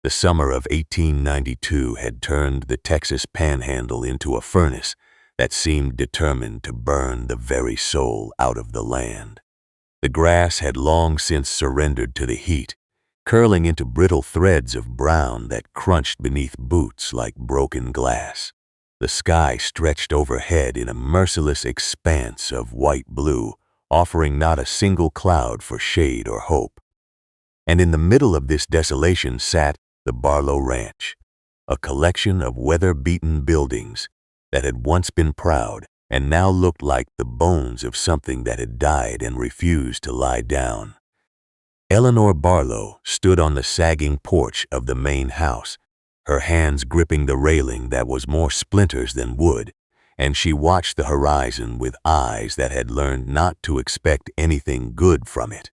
The summer of 1892 had turned the Texas Panhandle into a furnace that seemed determined to burn the very soul out of the land. The grass had long since surrendered to the heat, curling into brittle threads of brown that crunched beneath boots like broken glass. The sky stretched overhead in a merciless expanse of white-blue, offering not a single cloud for shade or hope. And in the middle of this desolation sat the Barlow Ranch, a collection of weather-beaten buildings that had once been proud and now looked like the bones of something that had died and refused to lie down. Eleanor Barlow stood on the sagging porch of the main house, her hands gripping the railing that was more splinters than wood, and she watched the horizon with eyes that had learned not to expect anything good from it.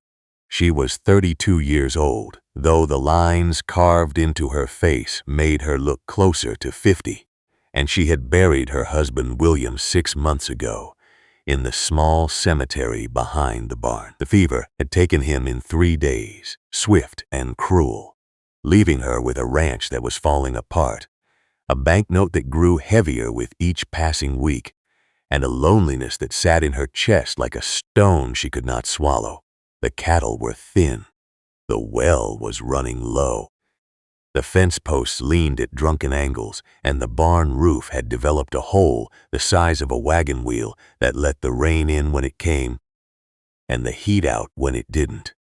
She was 32 years old, though the lines carved into her face made her look closer to 50, and she had buried her husband William 6 months ago in the small cemetery behind the barn. The fever had taken him in 3 days, swift and cruel, leaving her with a ranch that was falling apart, a banknote that grew heavier with each passing week, and a loneliness that sat in her chest like a stone she could not swallow. The cattle were thin. The well was running low. The fence posts leaned at drunken angles, and the barn roof had developed a hole the size of a wagon wheel that let the rain in when it came and the heat out when it didn't.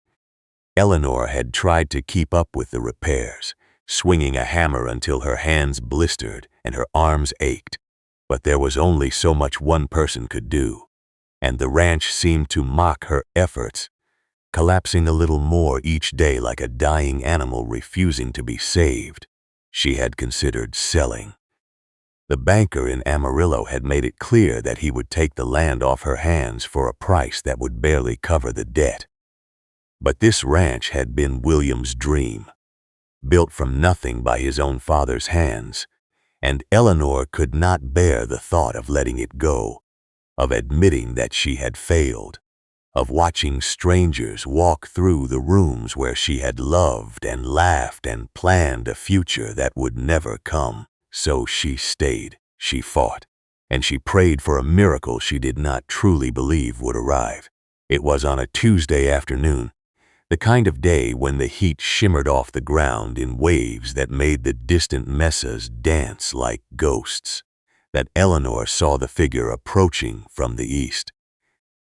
Eleanor had tried to keep up with the repairs, swinging a hammer until her hands blistered and her arms ached, but there was only so much one person could do, and the ranch seemed to mock her efforts, collapsing a little more each day like a dying animal refusing to be saved. She had considered selling. The banker in Amarillo had made it clear that he would take the land off her hands for a price that would barely cover the debt. But this ranch had been William's dream, built from nothing by his own father's hands, and Eleanor could not bear the thought of letting it go, of admitting that she had failed, of watching strangers walk through the rooms where she had loved and laughed and planned a future that would never come. So she stayed, she fought, and she prayed for a miracle she did not truly believe would arrive. It was on a Tuesday afternoon, the kind of day when the heat shimmered off the ground in waves that made the distant mesas dance like ghosts, that Eleanor saw the figure approaching from the east.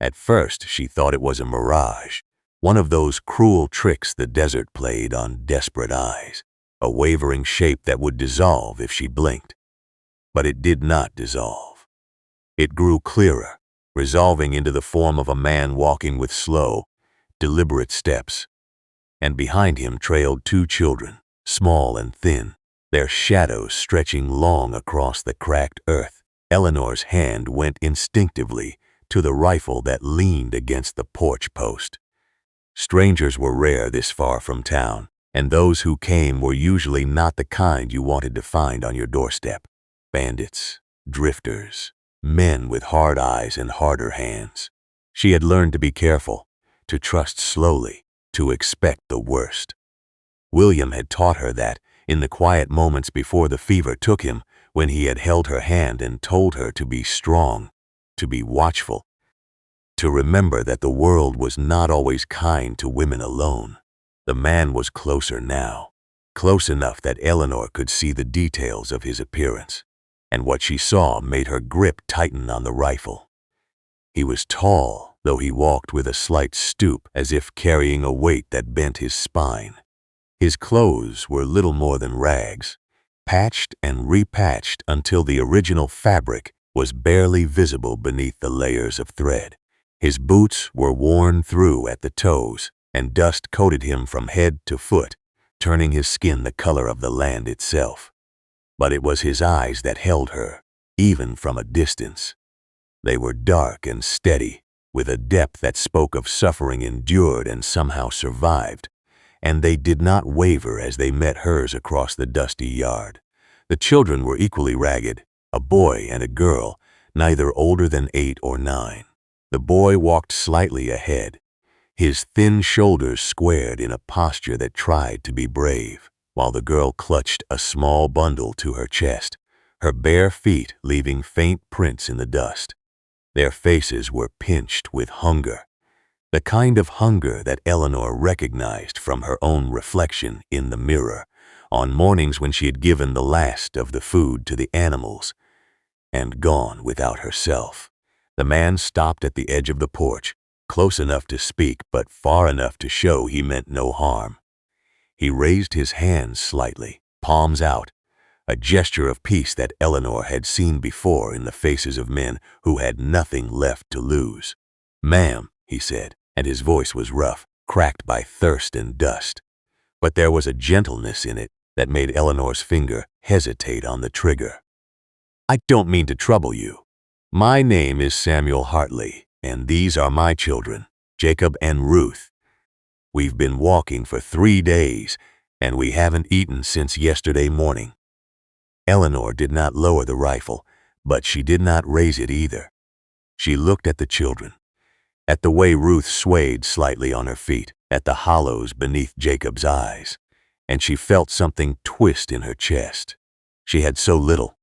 At first, she thought it was a mirage, one of those cruel tricks the desert played on desperate eyes, a wavering shape that would dissolve if she blinked. But it did not dissolve. It grew clearer, resolving into the form of a man walking with slow, deliberate steps, and behind him trailed 2 children, small and thin, their shadows stretching long across the cracked earth. Eleanor's hand went instinctively to the rifle that leaned against the porch post. Strangers were rare this far from town, and those who came were usually not the kind you wanted to find on your doorstep. Bandits, drifters, men with hard eyes and harder hands. She had learned to be careful, to trust slowly, to expect the worst. William had taught her that in the quiet moments before the fever took him, when he had held her hand and told her to be strong, to be watchful, to remember that the world was not always kind to women alone. The man was closer now, close enough that Eleanor could see the details of his appearance, and what she saw made her grip tighten on the rifle. He was tall, though he walked with a slight stoop, as if carrying a weight that bent his spine. His clothes were little more than rags, patched and repatched until the original fabric was barely visible beneath the layers of thread. His boots were worn through at the toes, and dust coated him from head to foot, turning his skin the color of the land itself. But it was his eyes that held her, even from a distance. They were dark and steady, with a depth that spoke of suffering endured and somehow survived, and they did not waver as they met hers across the dusty yard. The children were equally ragged, a boy and a girl, neither older than 8 or 9. The boy walked slightly ahead, his thin shoulders squared in a posture that tried to be brave. while the girl clutched a small bundle to her chest, her bare feet leaving faint prints in the dust. Their faces were pinched with hunger, the kind of hunger that Eleanor recognized from her own reflection in the mirror on mornings when she had given the last of the food to the animals and gone without herself. The man stopped at the edge of the porch, close enough to speak but far enough to show he meant no harm. He raised his hands slightly, palms out, a gesture of peace that Eleanor had seen before in the faces of men who had nothing left to lose. "Ma'am," he said, and his voice was rough, cracked by thirst and dust. But there was a gentleness in it that made Eleanor's finger hesitate on the trigger. "I don't mean to trouble you. My name is Samuel Hartley, and these are my children, Jacob and Ruth. We've been walking for 3 days, and we haven't eaten since yesterday morning." Eleanor did not lower the rifle, but she did not raise it either. She looked at the children, at the way Ruth swayed slightly on her feet, at the hollows beneath Jacob's eyes, and she felt something twist in her chest. She had so little.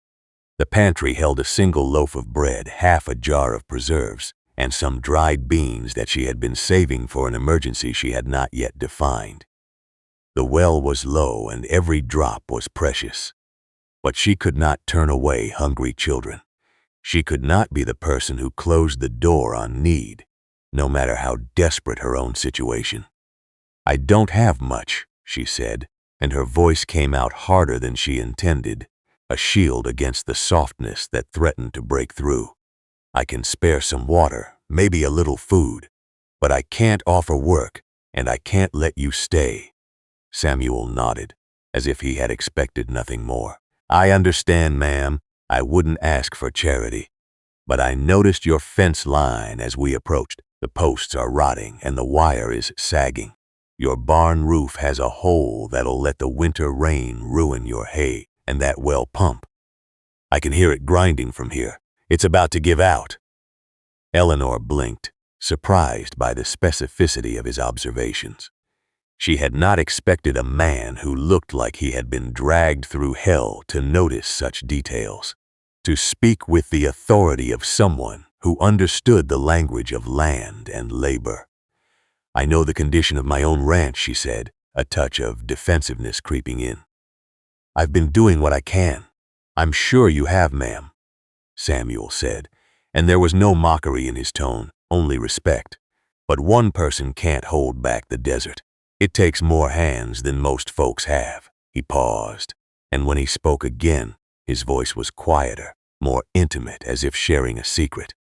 The pantry held a single loaf of bread, half a jar of preserves, and some dried beans that she had been saving for an emergency she had not yet defined. The well was low and every drop was precious. But she could not turn away hungry children. She could not be the person who closed the door on need, no matter how desperate her own situation. "I don't have much," she said, and her voice came out harder than she intended, a shield against the softness that threatened to break through. "I can spare some water, maybe a little food, but I can't offer work, and I can't let you stay." Samuel nodded, as if he had expected nothing more. "I understand, ma'am. I wouldn't ask for charity. But I noticed your fence line as we approached. The posts are rotting and the wire is sagging. Your barn roof has a hole that'll let the winter rain ruin your hay and that well pump. I can hear it grinding from here. It's about to give out." Eleanor blinked, surprised by the specificity of his observations. She had not expected a man who looked like he had been dragged through hell to notice such details, to speak with the authority of someone who understood the language of land and labor. "I know the condition of my own ranch," she said, a touch of defensiveness creeping in. "I've been doing what I can." "I'm sure you have, ma'am," Samuel said, and there was no mockery in his tone, only respect. "But one person can't hold back the desert. It takes more hands than most folks have." He paused, and when he spoke again, his voice was quieter, more intimate, as if sharing a secret.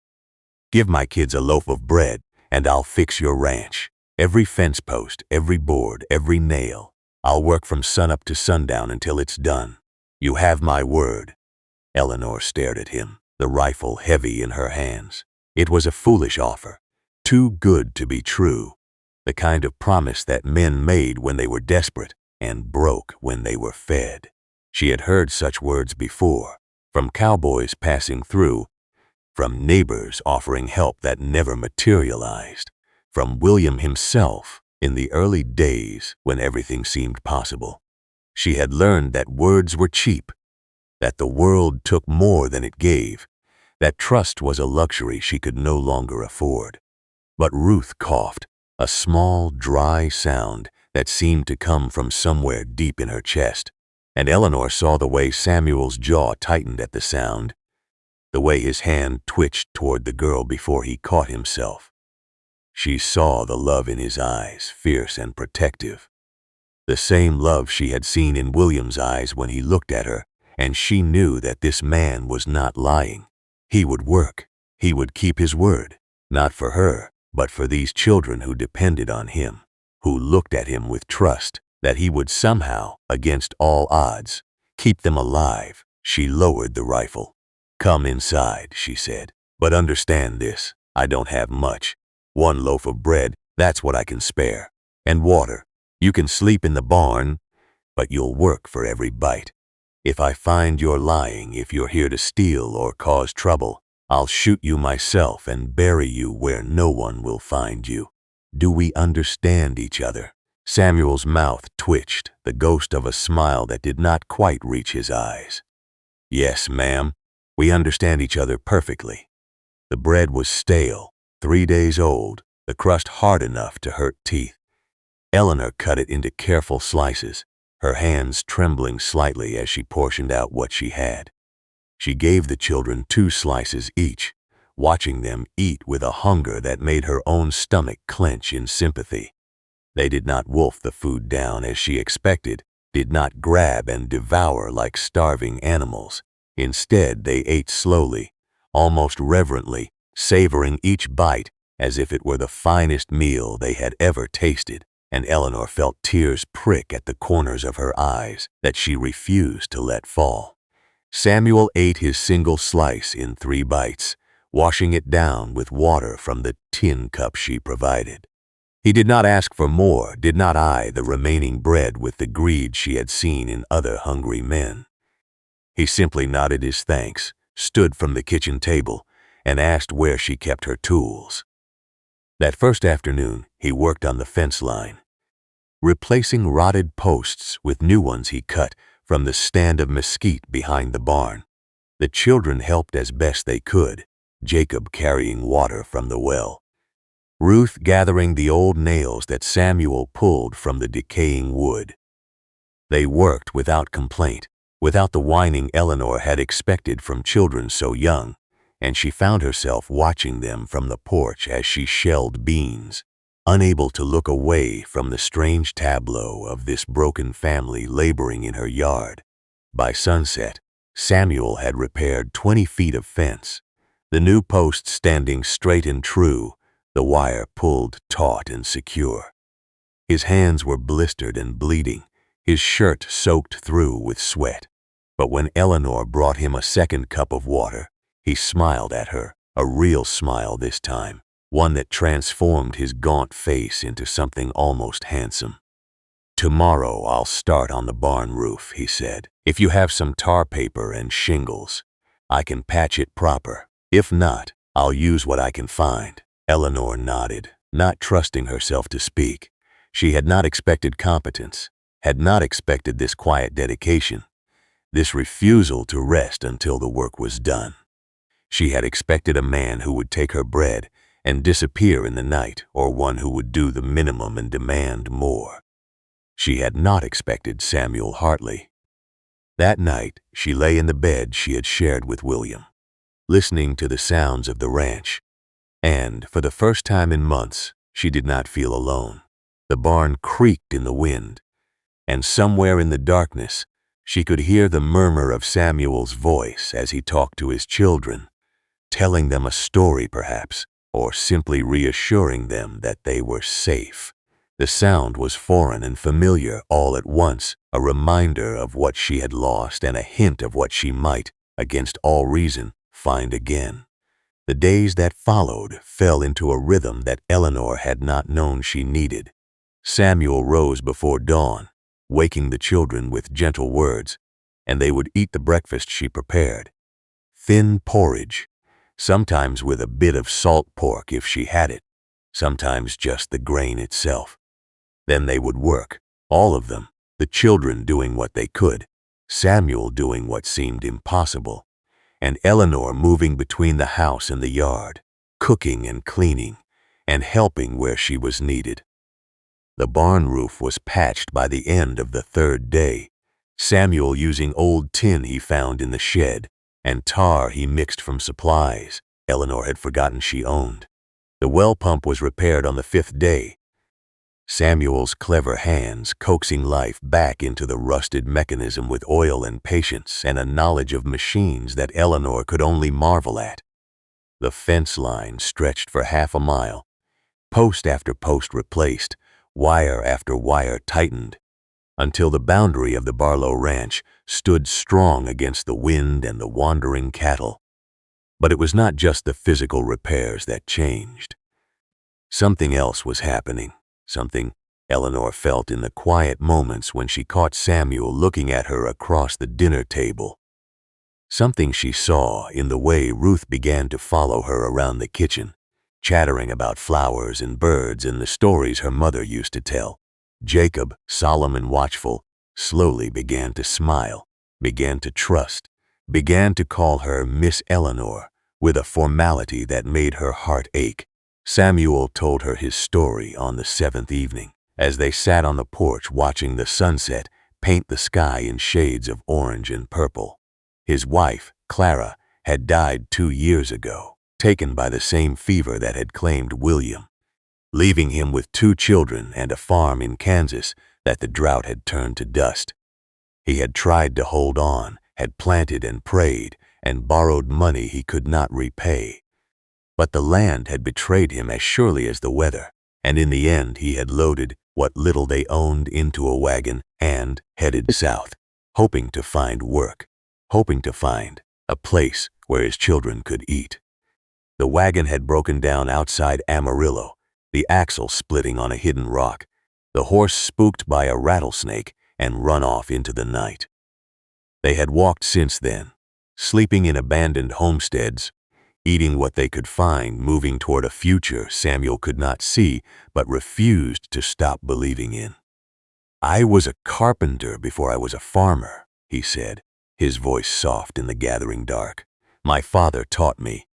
"Give my kids a loaf of bread, and I'll fix your ranch. Every fence post, every board, every nail. I'll work from sunup to sundown until it's done. You have my word." Eleanor stared at him, the rifle heavy in her hands. It was a foolish offer, too good to be true. The kind of promise that men made when they were desperate and broke when they were fed. She had heard such words before, from cowboys passing through, from neighbors offering help that never materialized, from William himself in the early days when everything seemed possible. She had learned that words were cheap, that the world took more than it gave, that trust was a luxury she could no longer afford. But Ruth coughed, a small, dry sound that seemed to come from somewhere deep in her chest, and Eleanor saw the way Samuel's jaw tightened at the sound, the way his hand twitched toward the girl before he caught himself. She saw the love in his eyes, fierce and protective, the same love she had seen in William's eyes when he looked at her, and she knew that this man was not lying. He would work. He would keep his word, not for her, but for these children who depended on him, who looked at him with trust that he would somehow, against all odds, keep them alive. She lowered the rifle. "Come inside," she said, "but understand this. I don't have much. 1 loaf of bread, that's what I can spare. And water. You can sleep in the barn, but you'll work for every bite. If I find you're lying, if you're here to steal or cause trouble, I'll shoot you myself and bury you where no one will find you. Do we understand each other?" Samuel's mouth twitched, the ghost of a smile that did not quite reach his eyes. "Yes, ma'am. We understand each other perfectly." The bread was stale, 3 days old, the crust hard enough to hurt teeth. Eleanor cut it into careful slices, her hands trembling slightly as she portioned out what she had. She gave the children 2 slices each, watching them eat with a hunger that made her own stomach clench in sympathy. They did not wolf the food down as she expected, did not grab and devour like starving animals. Instead, they ate slowly, almost reverently, savoring each bite as if it were the finest meal they had ever tasted, and Eleanor felt tears prick at the corners of her eyes that she refused to let fall. Samuel ate his single slice in 3 bites, washing it down with water from the tin cup she provided. He did not ask for more, did not eye the remaining bread with the greed she had seen in other hungry men. He simply nodded his thanks, stood from the kitchen table, and asked where she kept her tools. That first afternoon, he worked on the fence line, replacing rotted posts with new ones he cut from the stand of mesquite behind the barn. The children helped as best they could, Jacob carrying water from the well, Ruth gathering the old nails that Samuel pulled from the decaying wood. They worked without complaint, without the whining Eleanor had expected from children so young, and she found herself watching them from the porch as she shelled beans, unable to look away from the strange tableau of this broken family laboring in her yard. By sunset, Samuel had repaired 20 feet of fence, the new posts standing straight and true, the wire pulled taut and secure. His hands were blistered and bleeding, his shirt soaked through with sweat. But when Eleanor brought him a second cup of water, he smiled at her, a real smile this time, one that transformed his gaunt face into something almost handsome. "Tomorrow I'll start on the barn roof," he said. "If you have some tar paper and shingles, I can patch it proper. If not, I'll use what I can find." Eleanor nodded, not trusting herself to speak. She had not expected competence, had not expected this quiet dedication, this refusal to rest until the work was done. She had expected a man who would take her bread and disappear in the night, or one who would do the minimum and demand more. She had not expected Samuel Hartley. That night, she lay in the bed she had shared with William, listening to the sounds of the ranch. And, for the first time in months, she did not feel alone. The barn creaked in the wind, and somewhere in the darkness, she could hear the murmur of Samuel's voice as he talked to his children, telling them a story perhaps, or simply reassuring them that they were safe. The sound was foreign and familiar all at once, a reminder of what she had lost and a hint of what she might, against all reason, find again. The days that followed fell into a rhythm that Eleanor had not known she needed. Samuel rose before dawn, waking the children with gentle words, and they would eat the breakfast she prepared. Thin porridge, sometimes with a bit of salt pork if she had it, sometimes just the grain itself. Then they would work, all of them, the children doing what they could, Samuel doing what seemed impossible, and Eleanor moving between the house and the yard, cooking and cleaning, and helping where she was needed. The barn roof was patched by the end of the 3rd day, Samuel using old tin he found in the shed, and tar he mixed from supplies Eleanor had forgotten she owned. The well pump was repaired on the 5th day, Samuel's clever hands coaxing life back into the rusted mechanism with oil and patience and a knowledge of machines that Eleanor could only marvel at. The fence line stretched for half a mile, post after post replaced, wire after wire tightened, until the boundary of the Barlow ranch stood strong against the wind and the wandering cattle. But it was not just the physical repairs that changed. Something else was happening. Something Eleanor felt in the quiet moments when she caught Samuel looking at her across the dinner table. Something she saw in the way Ruth began to follow her around the kitchen, chattering about flowers and birds and the stories her mother used to tell. Jacob, solemn and watchful, slowly began to smile, began to trust, began to call her Miss Eleanor with a formality that made her heart ache. Samuel told her his story on the 7th evening, as they sat on the porch watching the sunset paint the sky in shades of orange and purple. His wife, Clara, had died 2 years ago, taken by the same fever that had claimed William, leaving him with 2 children and a farm in Kansas that the drought had turned to dust. He had tried to hold on, had planted and prayed, and borrowed money he could not repay. But the land had betrayed him as surely as the weather, and in the end he had loaded what little they owned into a wagon and headed south, hoping to find work, hoping to find a place where his children could eat. The wagon had broken down outside Amarillo, the axle splitting on a hidden rock, the horse spooked by a rattlesnake and run off into the night. They had walked since then, sleeping in abandoned homesteads, eating what they could find, moving toward a future Samuel could not see but refused to stop believing in. "I was a carpenter before I was a farmer," he said, his voice soft in the gathering dark. "My father taught me.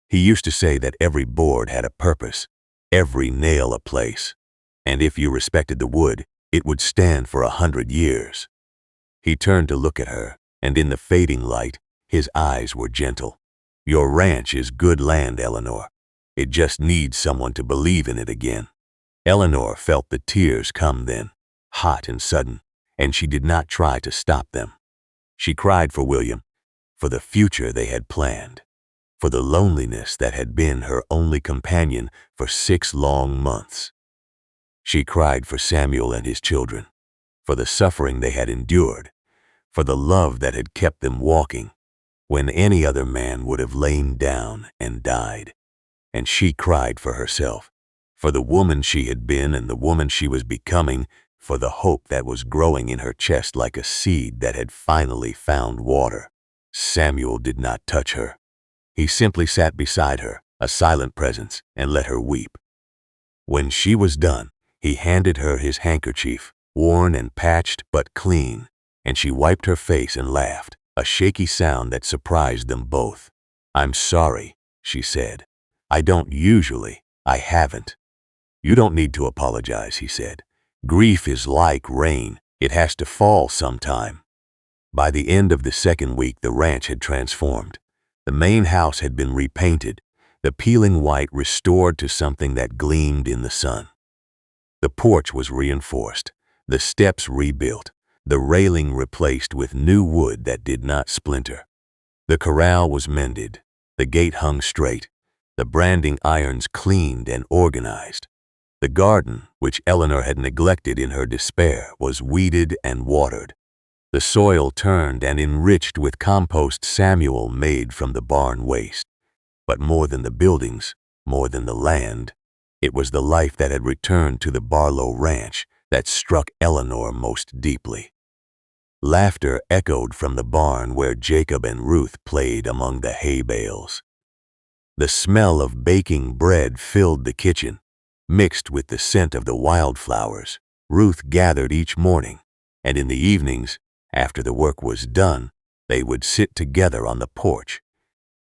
He used to say that every board had a purpose, every nail a place, and if you respected the wood, it would stand for 100 years. He turned to look at her, and in the fading light, his eyes were gentle. "Your ranch is good land, Eleanor. It just needs someone to believe in it again." Eleanor felt the tears come then, hot and sudden, and she did not try to stop them. She cried for William, for the future they had planned, for the loneliness that had been her only companion for 6 long months. She cried for Samuel and his children, for the suffering they had endured, for the love that had kept them walking when any other man would have lain down and died. And she cried for herself, for the woman she had been and the woman she was becoming, for the hope that was growing in her chest like a seed that had finally found water. Samuel did not touch her. He simply sat beside her, a silent presence, and let her weep. When she was done, he handed her his handkerchief, worn and patched but clean, and she wiped her face and laughed, a shaky sound that surprised them both. "I'm sorry," she said. "I don't usually. I haven't." "You don't need to apologize," he said. "Grief is like rain. It has to fall sometime." By the end of the 2nd week, the ranch had transformed. The main house had been repainted, the peeling white restored to something that gleamed in the sun. The porch was reinforced, the steps rebuilt, the railing replaced with new wood that did not splinter. The corral was mended, the gate hung straight, the branding irons cleaned and organized. The garden, which Eleanor had neglected in her despair, was weeded and watered. The soil turned and enriched with compost Samuel made from the barn waste. But more than the buildings, more than the land, it was the life that had returned to the Barlow ranch that struck Eleanor most deeply. Laughter echoed from the barn where Jacob and Ruth played among the hay bales. The smell of baking bread filled the kitchen, mixed with the scent of the wildflowers Ruth gathered each morning, and in the evenings, after the work was done, they would sit together on the porch.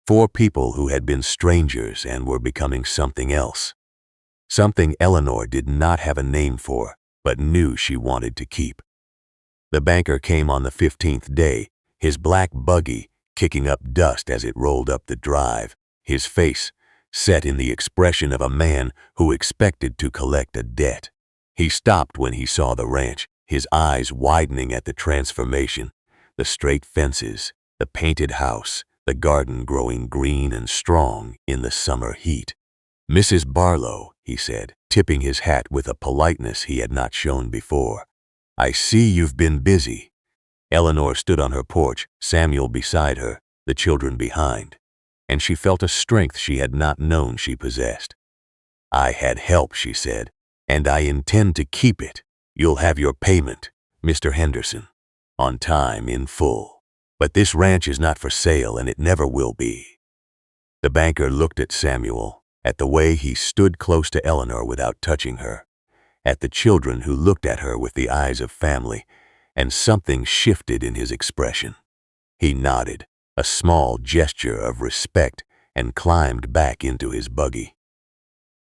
4 people who had been strangers and were becoming something else. Something Eleanor did not have a name for, but knew she wanted to keep. The banker came on the 15th day, his black buggy kicking up dust as it rolled up the drive, his face set in the expression of a man who expected to collect a debt. He stopped when he saw the ranch, his eyes widening at the transformation, the straight fences, the painted house, the garden growing green and strong in the summer heat. "Mrs. Barlow," he said, tipping his hat with a politeness he had not shown before. "I see you've been busy." Eleanor stood on her porch, Samuel beside her, the children behind, and she felt a strength she had not known she possessed. "I had help," she said, "and I intend to keep it. You'll have your payment, Mr. Henderson, on time, in full. But this ranch is not for sale, and it never will be." The banker looked at Samuel, at the way he stood close to Eleanor without touching her, at the children who looked at her with the eyes of family, and something shifted in his expression. He nodded, a small gesture of respect, and climbed back into his buggy.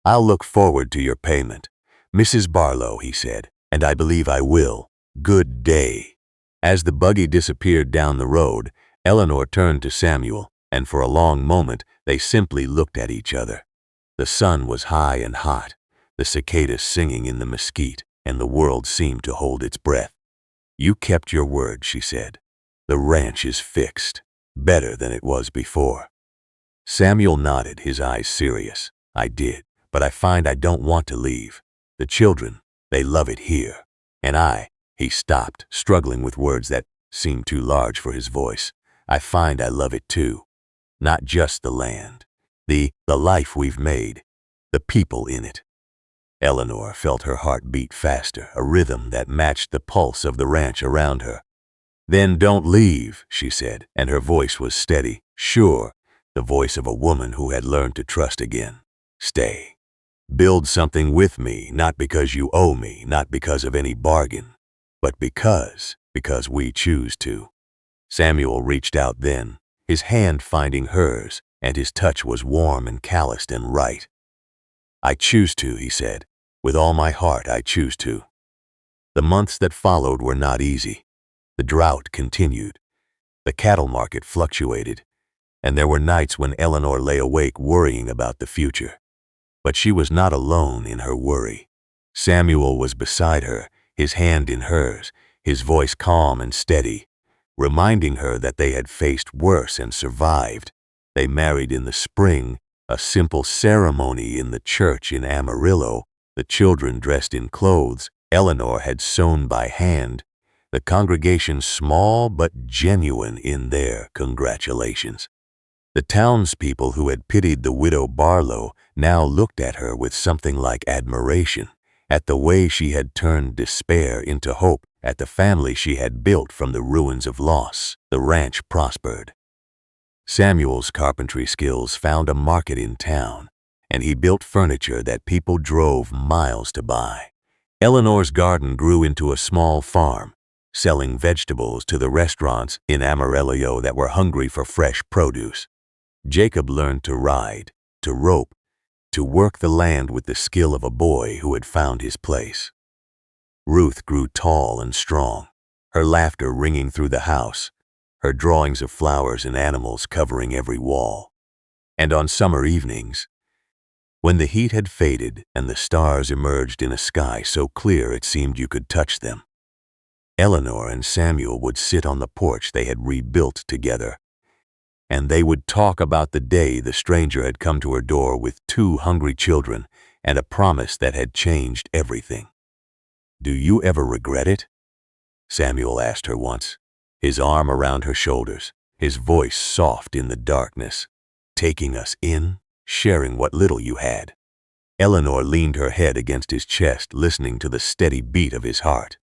"I'll look forward to your payment, Mrs. Barlow," he said, "and I believe I will. Good day." As the buggy disappeared down the road, Eleanor turned to Samuel, and for a long moment they simply looked at each other. The sun was high and hot, the cicadas singing in the mesquite, and the world seemed to hold its breath. "You kept your word," she said. "The ranch is fixed, better than it was before." Samuel nodded, his eyes serious. "I did, but I find I don't want to leave. The children, they love it here. And he stopped, struggling with words that seemed too large for his voice. "I find I love it too. Not just the land, the life we've made, the people in it." Eleanor felt her heart beat faster, a rhythm that matched the pulse of the ranch around her. "Then don't leave," she said, and her voice was steady, sure, the voice of a woman who had learned to trust again. "Stay. Build something with me, not because you owe me, not because of any bargain, but because we choose to." Samuel reached out then, his hand finding hers, and his touch was warm and calloused and right. "I choose to," he said. "With all my heart, I choose to." The months that followed were not easy. The drought continued. The cattle market fluctuated, and there were nights when Eleanor lay awake worrying about the future. But she was not alone in her worry. Samuel was beside her, his hand in hers, his voice calm and steady, reminding her that they had faced worse and survived. They married in the spring, a simple ceremony in the church in Amarillo, the children dressed in clothes Eleanor had sewn by hand, the congregation small but genuine in their congratulations. The townspeople who had pitied the widow Barlow now looked at her with something like admiration, at the way she had turned despair into hope, at the family she had built from the ruins of loss. The ranch prospered. Samuel's carpentry skills found a market in town, and he built furniture that people drove miles to buy. Eleanor's garden grew into a small farm, selling vegetables to the restaurants in Amarillo that were hungry for fresh produce. Jacob learned to ride, to rope, to work the land with the skill of a boy who had found his place. Ruth grew tall and strong, her laughter ringing through the house, her drawings of flowers and animals covering every wall. And on summer evenings, when the heat had faded and the stars emerged in a sky so clear it seemed you could touch them, Eleanor and Samuel would sit on the porch they had rebuilt together, and they would talk about the day the stranger had come to her door with 2 hungry children and a promise that had changed everything. "Do you ever regret it?" Samuel asked her once, his arm around her shoulders, his voice soft in the darkness. "Taking us in, sharing what little you had." Eleanor leaned her head against his chest, listening to the steady beat of his heart.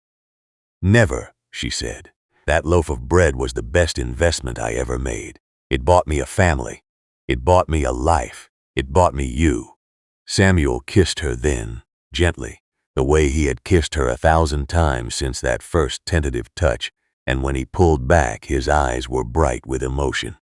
"Never," she said. "That loaf of bread was the best investment I ever made. It bought me a family. It bought me a life. It bought me you." Samuel kissed her then, gently, the way he had kissed her 1,000 times since that first tentative touch, and when he pulled back, his eyes were bright with emotion.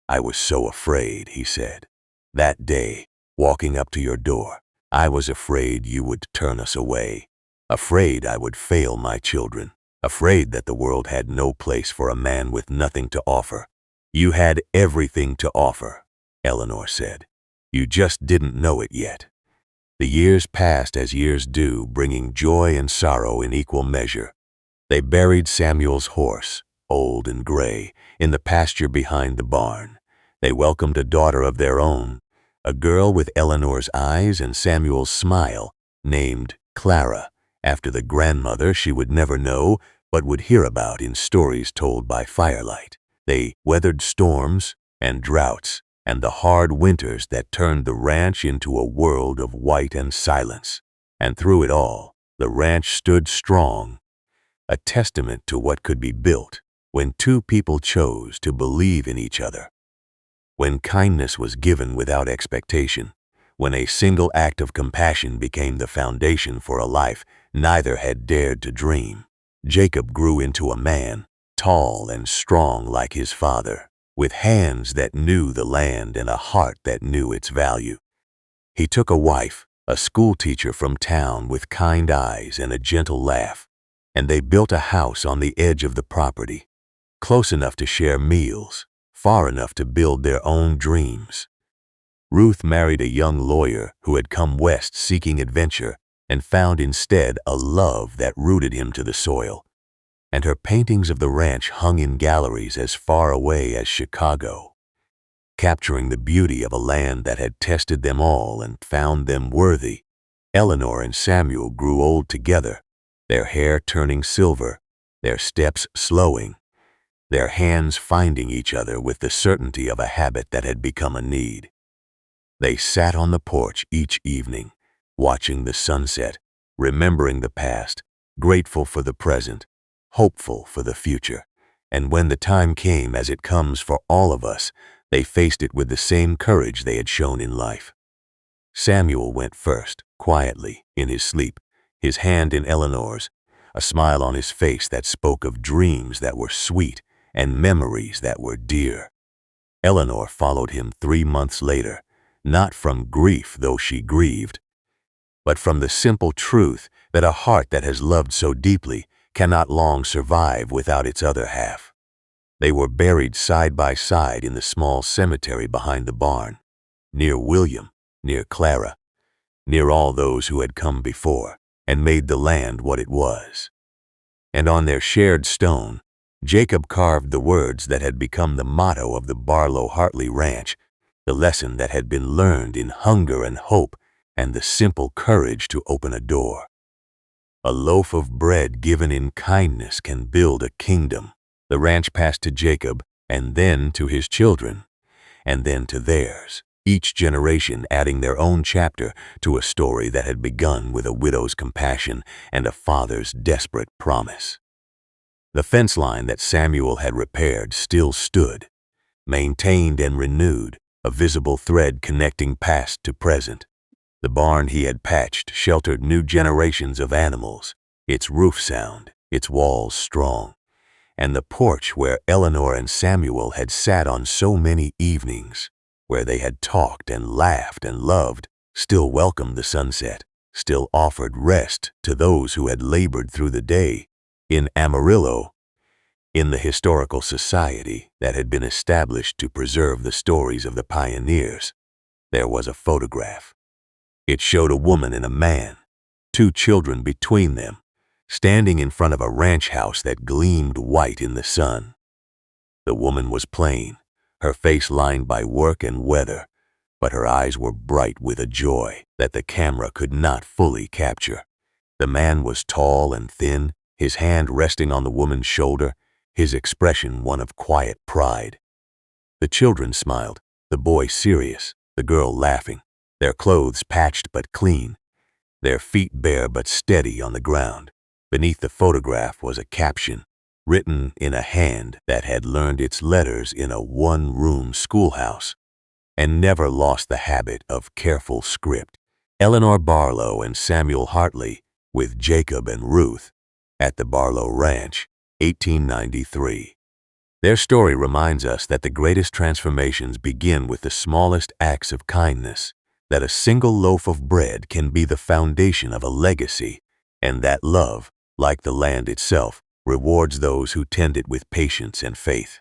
"I was so afraid," he said. "That day, walking up to your door, I was afraid you would turn us away, afraid I would fail my children, afraid that the world had no place for a man with nothing to offer. You had everything to offer," Eleanor said. "You just didn't know it yet." The years passed as years do, bringing joy and sorrow in equal measure. They buried Samuel's horse, old and gray, in the pasture behind the barn. They welcomed a daughter of their own, a girl with Eleanor's eyes and Samuel's smile, named Clara, after the grandmother she would never know but would hear about in stories told by firelight. They weathered storms and droughts and the hard winters that turned the ranch into a world of white and silence. And through it all, the ranch stood strong, a testament to what could be built when 2 people chose to believe in each other. When kindness was given without expectation, when a single act of compassion became the foundation for a life neither had dared to dream. Jacob grew into a man, tall and strong like his father, with hands that knew the land and a heart that knew its value. He took a wife, a schoolteacher from town with kind eyes and a gentle laugh, and they built a house on the edge of the property, close enough to share meals, far enough to build their own dreams. Ruth married a young lawyer who had come west seeking adventure and found instead a love that rooted him to the soil, and her paintings of the ranch hung in galleries as far away as Chicago, capturing the beauty of a land that had tested them all and found them worthy. Eleanor and Samuel grew old together, their hair turning silver, their steps slowing, their hands finding each other with the certainty of a habit that had become a need. They sat on the porch each evening, watching the sunset, remembering the past, grateful for the present, hopeful for the future. And when the time came, as it comes for all of us, they faced it with the same courage they had shown in life. Samuel went first, quietly, in his sleep, his hand in Eleanor's, a smile on his face that spoke of dreams that were sweet and memories that were dear. Eleanor followed him 3 months later, not from grief, though she grieved, but from the simple truth that a heart that has loved so deeply cannot long survive without its other half. They were buried side by side in the small cemetery behind the barn, near William, near Clara, near all those who had come before and made the land what it was. And on their shared stone, Jacob carved the words that had become the motto of the Barlow Hartley ranch, the lesson that had been learned in hunger and hope and the simple courage to open a door. A loaf of bread given in kindness can build a kingdom. The ranch passed to Jacob, and then to his children, and then to theirs, each generation adding their own chapter to a story that had begun with a widow's compassion and a father's desperate promise. The fence line that Samuel had repaired still stood, maintained and renewed, a visible thread connecting past to present. The barn he had patched sheltered new generations of animals, its roof sound, its walls strong, and the porch where Eleanor and Samuel had sat on so many evenings, where they had talked and laughed and loved, still welcomed the sunset, still offered rest to those who had labored through the day. In Amarillo, in the historical society that had been established to preserve the stories of the pioneers, there was a photograph. It showed a woman and a man, 2 children between them, standing in front of a ranch house that gleamed white in the sun. The woman was plain, her face lined by work and weather, but her eyes were bright with a joy that the camera could not fully capture. The man was tall and thin, his hand resting on the woman's shoulder, his expression one of quiet pride. The children smiled, the boy serious, the girl laughing, their clothes patched but clean, their feet bare but steady on the ground. Beneath the photograph was a caption, written in a hand that had learned its letters in a one-room schoolhouse and never lost the habit of careful script. Eleanor Barlow and Samuel Hartley, with Jacob and Ruth, at the Barlow Ranch, 1893. Their story reminds us that the greatest transformations begin with the smallest acts of kindness, that a single loaf of bread can be the foundation of a legacy, and that love, like the land itself, rewards those who tend it with patience and faith.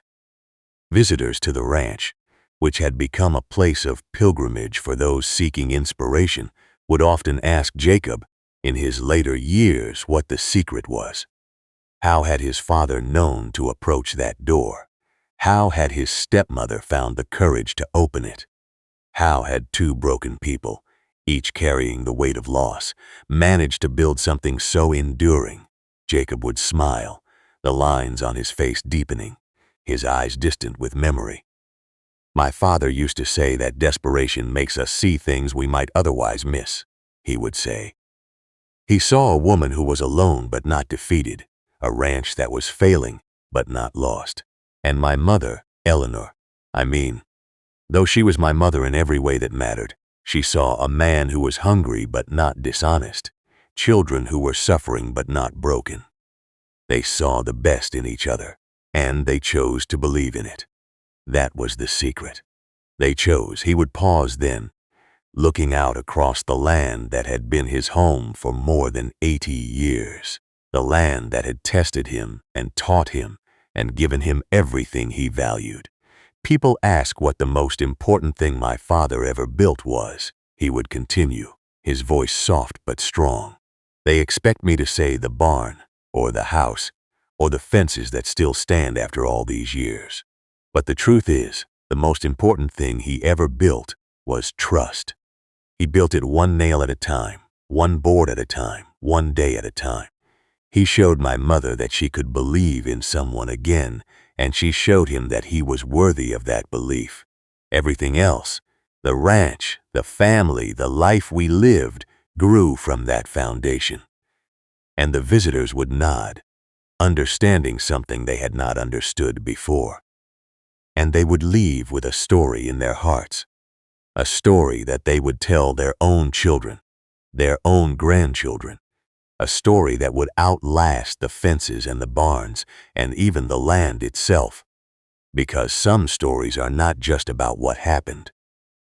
Visitors to the ranch, which had become a place of pilgrimage for those seeking inspiration, would often ask Jacob, in his later years, what the secret was. How had his father known to approach that door? How had his stepmother found the courage to open it? How had 2 broken people, each carrying the weight of loss, managed to build something so enduring? Jacob would smile, the lines on his face deepening, his eyes distant with memory. "My father used to say that desperation makes us see things we might otherwise miss," he would say. He saw a woman who was alone but not defeated, a ranch that was failing but not lost. And my mother, Eleanor, though she was my mother in every way that mattered, She saw a man who was hungry but not dishonest, children who were suffering but not broken. They saw the best in each other, and they chose to believe in it. That was the secret. They chose. He would pause then, looking out across the land that had been his home for more than 80 years, the land that had tested him and taught him and given him everything he valued. People ask what the most important thing my father ever built was, he would continue, his voice soft but strong. They expect me to say the barn, or the house, or the fences that still stand after all these years. But the truth is, the most important thing he ever built was trust. He built it one nail at a time, one board at a time, one day at a time. He showed my mother that she could believe in someone again, and she showed him that he was worthy of that belief. Everything else, the ranch, the family, the life we lived, grew from that foundation. And the visitors would nod, understanding something they had not understood before. And they would leave with a story in their hearts, a story that they would tell their own children, their own grandchildren, a story that would outlast the fences and the barns and even the land itself. Because some stories are not just about what happened.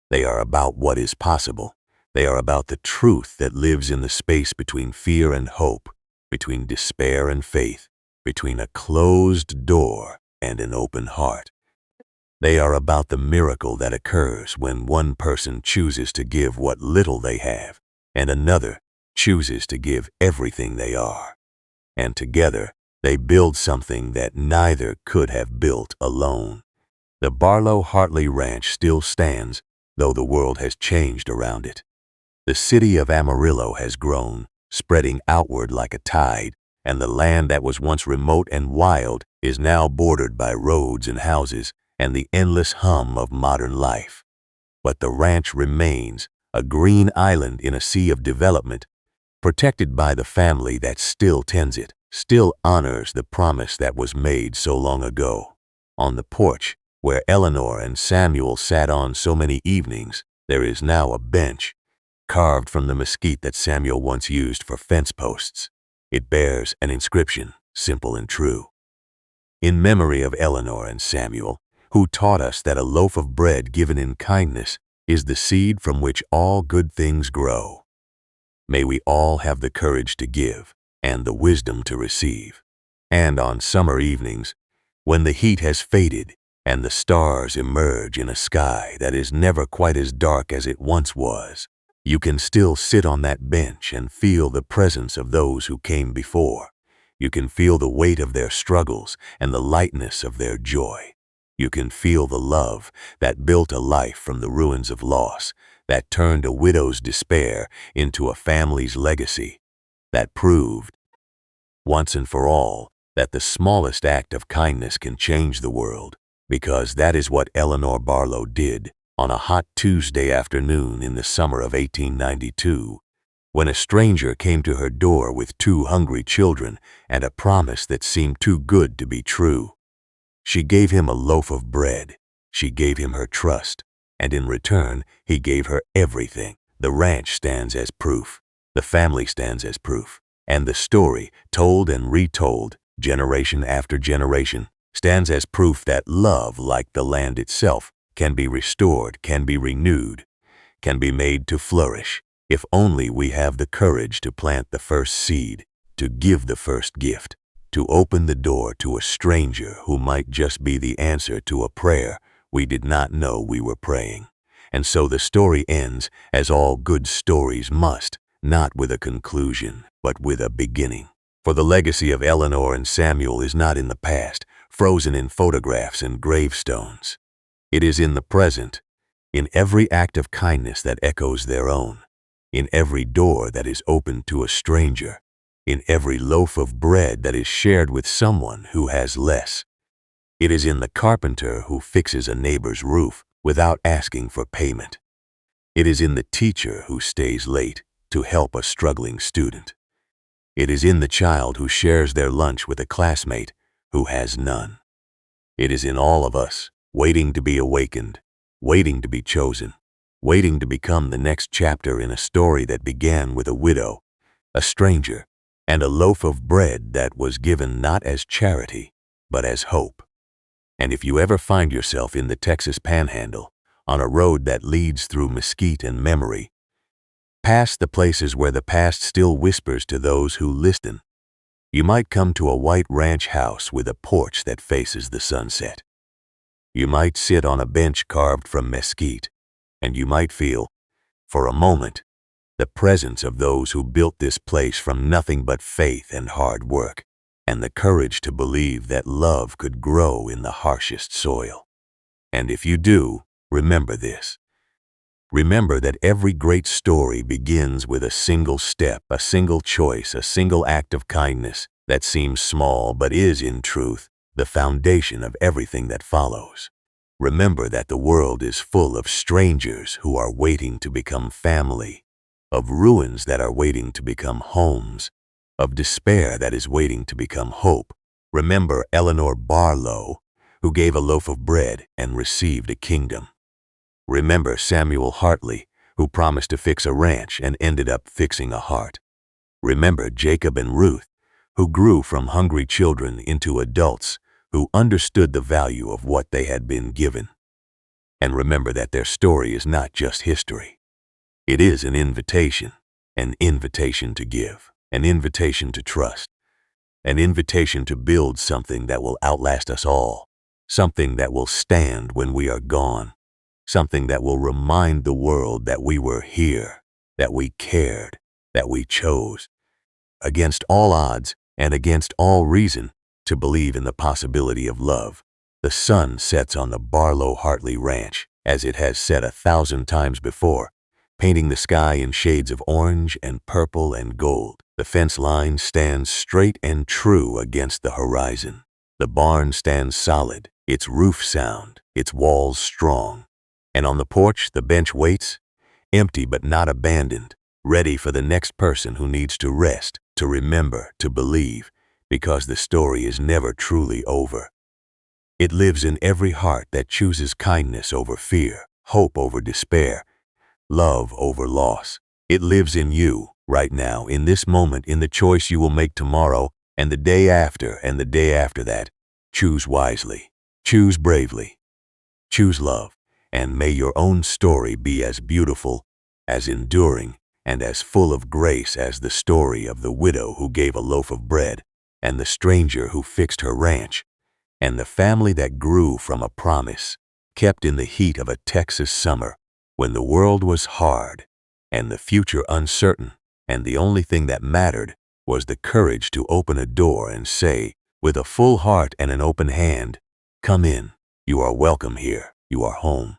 They are about what is possible. They are about the truth that lives in the space between fear and hope, between despair and faith, between a closed door and an open heart. They are about the miracle that occurs when one person chooses to give what little they have, and another chooses to give everything they are. And together, they build something that neither could have built alone. The Barlow Hartley Ranch still stands, though the world has changed around it. The city of Amarillo has grown, spreading outward like a tide, and the land that was once remote and wild is now bordered by roads and houses and the endless hum of modern life. But the ranch remains, a green island in a sea of development, protected by the family that still tends it, still honors the promise that was made so long ago. On the porch, where Eleanor and Samuel sat on so many evenings, there is now a bench, carved from the mesquite that Samuel once used for fence posts. It bears an inscription, simple and true. In memory of Eleanor and Samuel, who taught us that a loaf of bread given in kindness is the seed from which all good things grow. May we all have the courage to give and the wisdom to receive. And on summer evenings, when the heat has faded and the stars emerge in a sky that is never quite as dark as it once was, you can still sit on that bench and feel the presence of those who came before. You can feel the weight of their struggles and the lightness of their joy. You can feel the love that built a life from the ruins of loss, that turned a widow's despair into a family's legacy, that proved, once and for all, that the smallest act of kindness can change the world, because that is what Eleanor Barlow did on a hot Tuesday afternoon in the summer of 1892, when a stranger came to her door with 2 hungry children and a promise that seemed too good to be true. She gave him a loaf of bread. She gave him her trust, and in return, he gave her everything. The ranch stands as proof. The family stands as proof. And the story, told and retold, generation after generation, stands as proof that love, like the land itself, can be restored, can be renewed, can be made to flourish, if only we have the courage to plant the first seed, to give the first gift, to open the door to a stranger who might just be the answer to a prayer we did not know we were praying. And so the story ends, as all good stories must, not with a conclusion, but with a beginning. For the legacy of Eleanor and Samuel is not in the past, frozen in photographs and gravestones. It is in the present, in every act of kindness that echoes their own, in every door that is opened to a stranger, in every loaf of bread that is shared with someone who has less. It is in the carpenter who fixes a neighbor's roof without asking for payment. It is in the teacher who stays late to help a struggling student. It is in the child who shares their lunch with a classmate who has none. It is in all of us, waiting to be awakened, waiting to be chosen, waiting to become the next chapter in a story that began with a widow, a stranger, and a loaf of bread that was given not as charity, but as hope. And if you ever find yourself in the Texas Panhandle, on a road that leads through mesquite and memory, past the places where the past still whispers to those who listen, you might come to a white ranch house with a porch that faces the sunset. You might sit on a bench carved from mesquite, and you might feel, for a moment, the presence of those who built this place from nothing but faith and hard work, and the courage to believe that love could grow in the harshest soil. And if you do, remember this. Remember that every great story begins with a single step, a single choice, a single act of kindness that seems small but is, in truth, the foundation of everything that follows. Remember that the world is full of strangers who are waiting to become family, of ruins that are waiting to become homes, of despair that is waiting to become hope. Remember Eleanor Barlow, who gave a loaf of bread and received a kingdom. Remember Samuel Hartley, who promised to fix a ranch and ended up fixing a heart. Remember Jacob and Ruth, who grew from hungry children into adults who understood the value of what they had been given. And remember that their story is not just history. It is an invitation to give, an invitation to trust, an invitation to build something that will outlast us all, something that will stand when we are gone, something that will remind the world that we were here, that we cared, that we chose, against all odds and against all reason, to believe in the possibility of love. The sun sets on the Barlow-Hartley Ranch, as it has set 1,000 times before, painting the sky in shades of orange and purple and gold. The fence line stands straight and true against the horizon. The barn stands solid, its roof sound, its walls strong. And on the porch, the bench waits, empty but not abandoned, ready for the next person who needs to rest, to remember, to believe, because the story is never truly over. It lives in every heart that chooses kindness over fear, hope over despair, love over loss. It lives in you, right now, in this moment, in the choice you will make tomorrow, and the day after, and the day after that. Choose wisely. Choose bravely. Choose love. And may your own story be as beautiful, as enduring, and as full of grace as the story of the widow who gave a loaf of bread, and the stranger who fixed her ranch, and the family that grew from a promise, kept in the heat of a Texas summer, when the world was hard, and the future uncertain, and the only thing that mattered was the courage to open a door and say, with a full heart and an open hand, "Come in, you are welcome here, you are home."